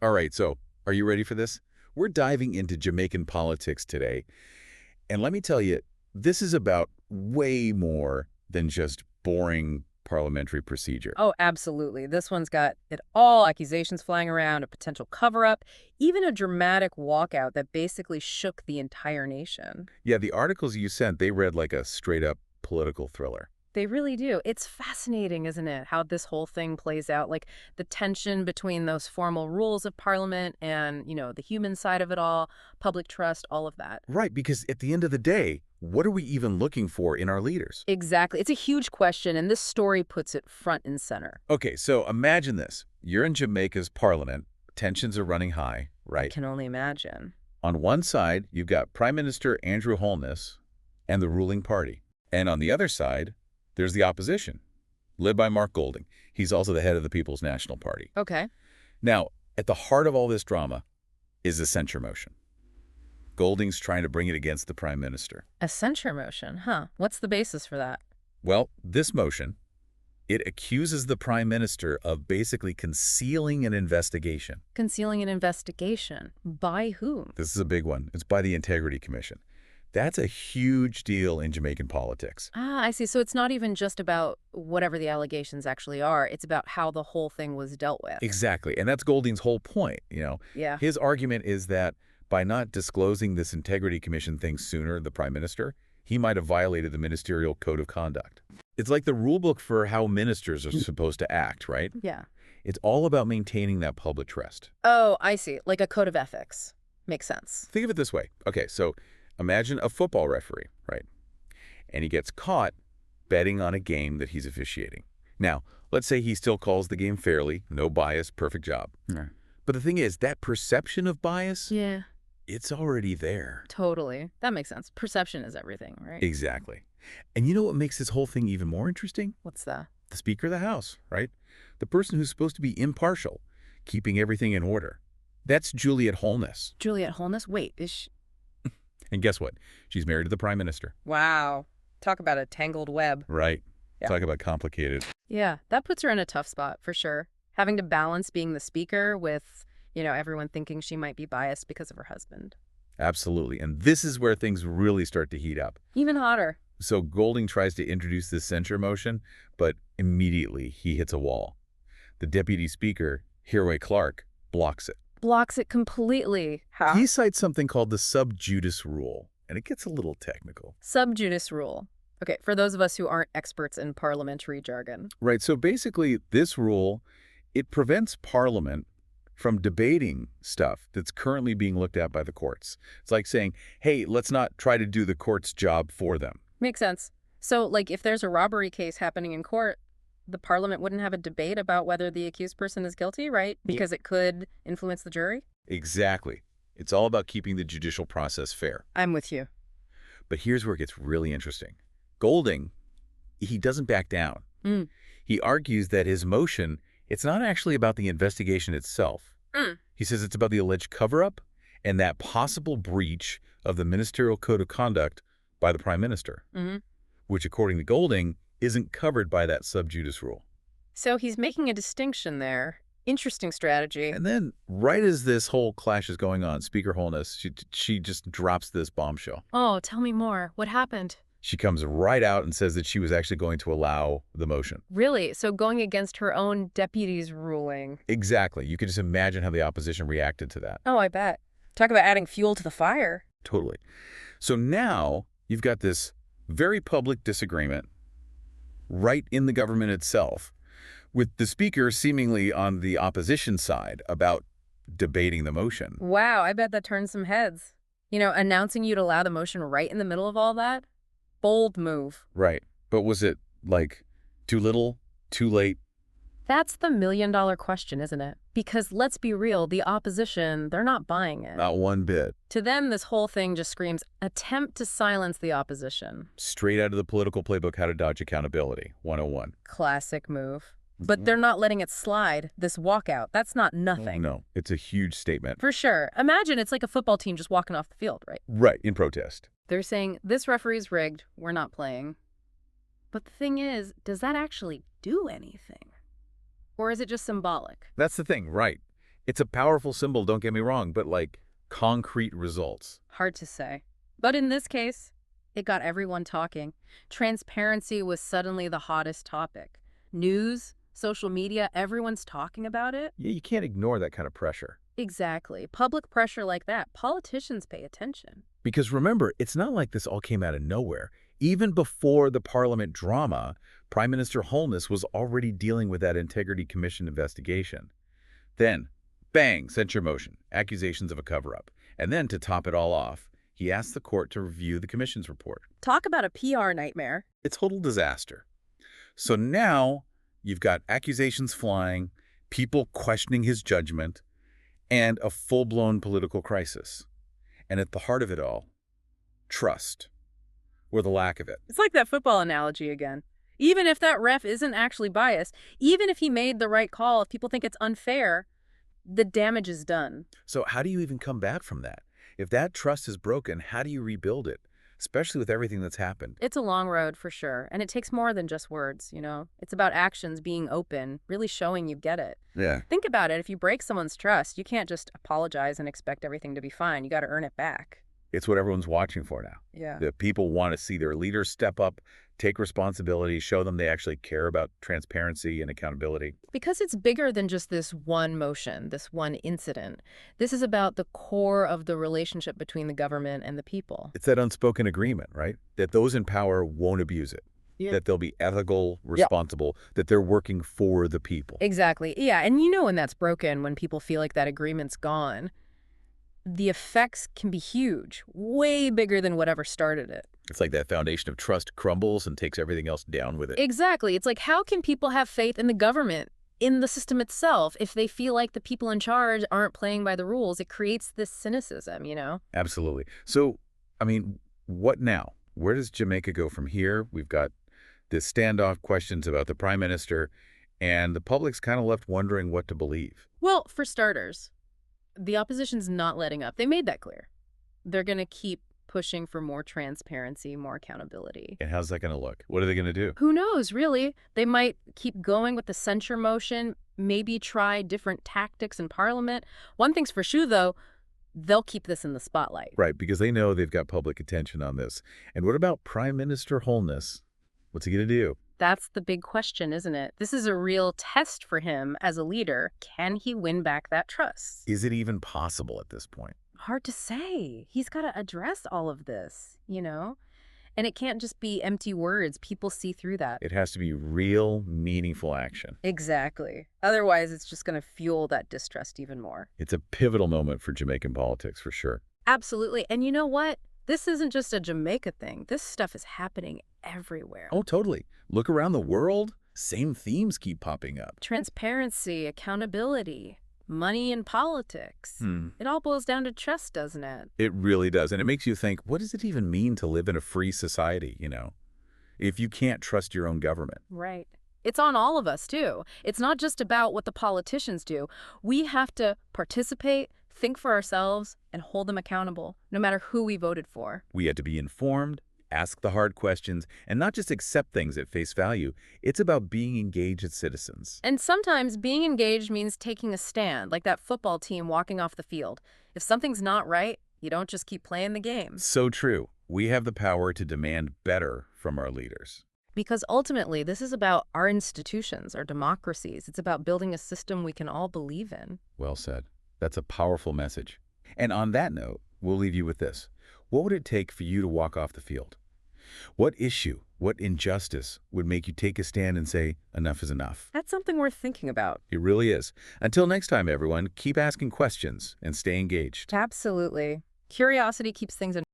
All right, so are you ready for this? We're diving into Jamaican politics today. And let me tell you, this is about way more than just boring parliamentary procedure. Oh, absolutely. This one's got it all. Accusations flying around, a potential cover-up, even a dramatic walkout that basically shook the entire nation. Yeah, the articles you sent, they read like a straight-up political thriller. They really do. It's fascinating, isn't it, how this whole thing plays out, like the tension between those formal rules of parliament and, the human side of it all, public trust, all of that. Right, because at the end of the day, what are we even looking for in our leaders? Exactly. It's a huge question, and this story puts it front and center. Okay, so imagine this. You're in Jamaica's parliament. Tensions are running high, I right? can only imagine. On one side, you've got Prime Minister Andrew Holness and the ruling party. And on the other side, there's the opposition, led by Mark Golding. He's also the head of the People's National Party. Okay. Now, at the heart of all this drama is a censure motion. Golding's trying to bring it against the Prime Minister. A censure motion, huh? What's the basis for that? Well, this motion, it accuses the Prime Minister of basically concealing an investigation. Concealing an investigation. By whom? This is a big one. It's by the Integrity Commission. That's a huge deal in Jamaican politics. Ah, I see. So it's not even just about whatever the allegations actually are. It's about how the whole thing was dealt with. Exactly. And that's Golding's whole point, Yeah. His argument is that by not disclosing this Integrity Commission thing sooner, the Prime Minister, he might have violated the ministerial code of conduct. It's like the rule book for how ministers are supposed to act, right? Yeah. It's all about maintaining that public trust. Oh, I see. Like a code of ethics. Makes sense. Think of it this way. Okay, so imagine a football referee, right? And he gets caught betting on a game that he's officiating. Now, let's say he still calls the game fairly, no bias, perfect job. Right. But the thing is, that perception of bias, Yeah. it's already there. Totally. That makes sense. Perception is everything, right? Exactly. And you know what makes this whole thing even more interesting? What's that? The Speaker of the House, right? The person who's supposed to be impartial, keeping everything in order. That's Juliet Holness. Juliet Holness? Wait, is she... And guess what? She's married to the Prime Minister. Wow. Talk about a tangled web. Right. Yeah. Talk about complicated. Yeah, that puts her in a tough spot, for sure. Having to balance being the speaker with, everyone thinking she might be biased because of her husband. Absolutely. And this is where things really start to heat up. Even hotter. So Golding tries to introduce this censure motion, but immediately he hits a wall. The Deputy Speaker, Heroy Clarke, blocks it. Blocks it completely. How? He cites something called the sub judice rule, and it gets a little technical. Sub judice rule. Okay, for those of us who aren't experts in parliamentary jargon. Right, so basically this rule, it prevents Parliament from debating stuff that's currently being looked at by the courts. It's like saying, hey, let's not try to do the court's job for them. Makes sense. So, like, if there's a robbery case happening in court, the parliament wouldn't have a debate about whether the accused person is guilty, right? Because it could influence the jury? Exactly. It's all about keeping the judicial process fair. I'm with you. But here's where it gets really interesting. Golding, he doesn't back down. Mm. He argues that his motion, it's not actually about the investigation itself. He says it's about the alleged cover-up and that possible breach of the ministerial code of conduct by the Prime Minister, which, according to Golding, isn't covered by that sub judice rule. So he's making a distinction there. Interesting strategy. And then, right as this whole clash is going on, Speaker Holness, she just drops this bombshell. Oh, tell me more. What happened? She comes right out and says that she was actually going to allow the motion. Really? So going against her own deputy's ruling? Exactly. You can just imagine how the opposition reacted to that. Oh, I bet. Talk about adding fuel to the fire. Totally. So now you've got this very public disagreement right in the government itself, with the speaker seemingly on the opposition side about debating the motion. Wow, I bet that turned some heads. Announcing you'd allow the motion right in the middle of all that? Bold move. Right. But was it, like, too little, too late? That's the million-dollar question, isn't it? Because let's be real, the opposition, they're not buying it. Not one bit. To them, this whole thing just screams, attempt to silence the opposition. Straight out of the political playbook, How to Dodge Accountability, 101. Classic move. But they're not letting it slide, this walkout. That's not nothing. No, it's a huge statement. For sure. Imagine it's like a football team just walking off the field, right? Right, in protest. They're saying, this referee's rigged, we're not playing. But the thing is, does that actually do anything? Or is it just symbolic? That's the thing, right. It's a powerful symbol, don't get me wrong, but like concrete results. Hard to say. But in this case, it got everyone talking. Transparency was suddenly the hottest topic. News, social media, everyone's talking about it. Yeah, you can't ignore that kind of pressure. Exactly. Public pressure like that, politicians pay attention. Because remember, it's not like this all came out of nowhere. Even before the Parliament drama, Prime Minister Holness was already dealing with that Integrity Commission investigation. Then, bang, censure motion, accusations of a cover-up. And then, to top it all off, he asked the court to review the commission's report. Talk about a PR nightmare. A total disaster. So now, you've got accusations flying, people questioning his judgment, and a full-blown political crisis. And at the heart of it all, trust, or the lack of it. It's like that football analogy again. Even if that ref isn't actually biased, even if he made the right call, if people think it's unfair, the damage is done. So how do you even come back from that? If that trust is broken, how do you rebuild it? Especially with everything that's happened. It's a long road for sure, and it takes more than just words, you know? It's about actions being open, really showing you get it. Yeah. Think about it. If you break someone's trust, you can't just apologize and expect everything to be fine. You got to earn it back. It's what everyone's watching for now. Yeah. The people want to see their leaders step up, take responsibility, show them they actually care about transparency and accountability. Because it's bigger than just this one motion, this one incident. This is about the core of the relationship between the government and the people. It's that unspoken agreement, right? That those in power won't abuse it. Yeah. That they'll be ethical, responsible, that they're working for the people. Exactly. Yeah, and you know when that's broken, when people feel like that agreement's gone, the effects can be huge, way bigger than whatever started it. It's like that foundation of trust crumbles and takes everything else down with it. Exactly. It's like, how can people have faith in the government, in the system itself, if they feel like the people in charge aren't playing by the rules? It creates this cynicism, you know? Absolutely. So, I mean, what now? Where does Jamaica go from here? We've got this standoff, questions about the prime minister, and the public's kind of left wondering what to believe. Well, for starters, the opposition's not letting up. They made that clear. They're going to keep pushing for more transparency, more accountability. And how's that going to look? What are they going to do? Who knows, really? They might keep going with the censure motion, maybe try different tactics in Parliament. One thing's for sure, though, they'll keep this in the spotlight. Right, because they know they've got public attention on this. And what about Prime Minister Holness? What's he going to do? That's the big question, isn't it? This is a real test for him as a leader. Can he win back that trust? Is it even possible at this point? Hard to say. He's got to address all of this, you know? And it can't just be empty words. People see through that. It has to be real, meaningful action. Exactly. Otherwise, it's just going to fuel that distrust even more. It's a pivotal moment for Jamaican politics, for sure. Absolutely. And you know what? This isn't just a Jamaica thing. This stuff is happening everywhere. Oh, totally. Look around the world. Same themes keep popping up. Transparency, accountability, money in politics. It all boils down to trust, doesn't it? It really does. And it makes you think, what does it even mean to live in a free society, you know, if you can't trust your own government? Right. It's on all of us, too. It's not just about what the politicians do. We have to participate, think for ourselves, and hold them accountable, no matter who we voted for. We had to be informed, ask the hard questions, and not just accept things at face value. It's about being engaged as citizens. And sometimes being engaged means taking a stand, like that football team walking off the field. If something's not right, you don't just keep playing the game. So true. We have the power to demand better from our leaders. Because ultimately, this is about our institutions, our democracies. It's about building a system we can all believe in. Well said. That's a powerful message. And on that note, we'll leave you with this. What would it take for you to walk off the field? What issue, what injustice would make you take a stand and say, enough is enough? That's something worth thinking about. It really is. Until next time, everyone, keep asking questions and stay engaged. Absolutely. Curiosity keeps things in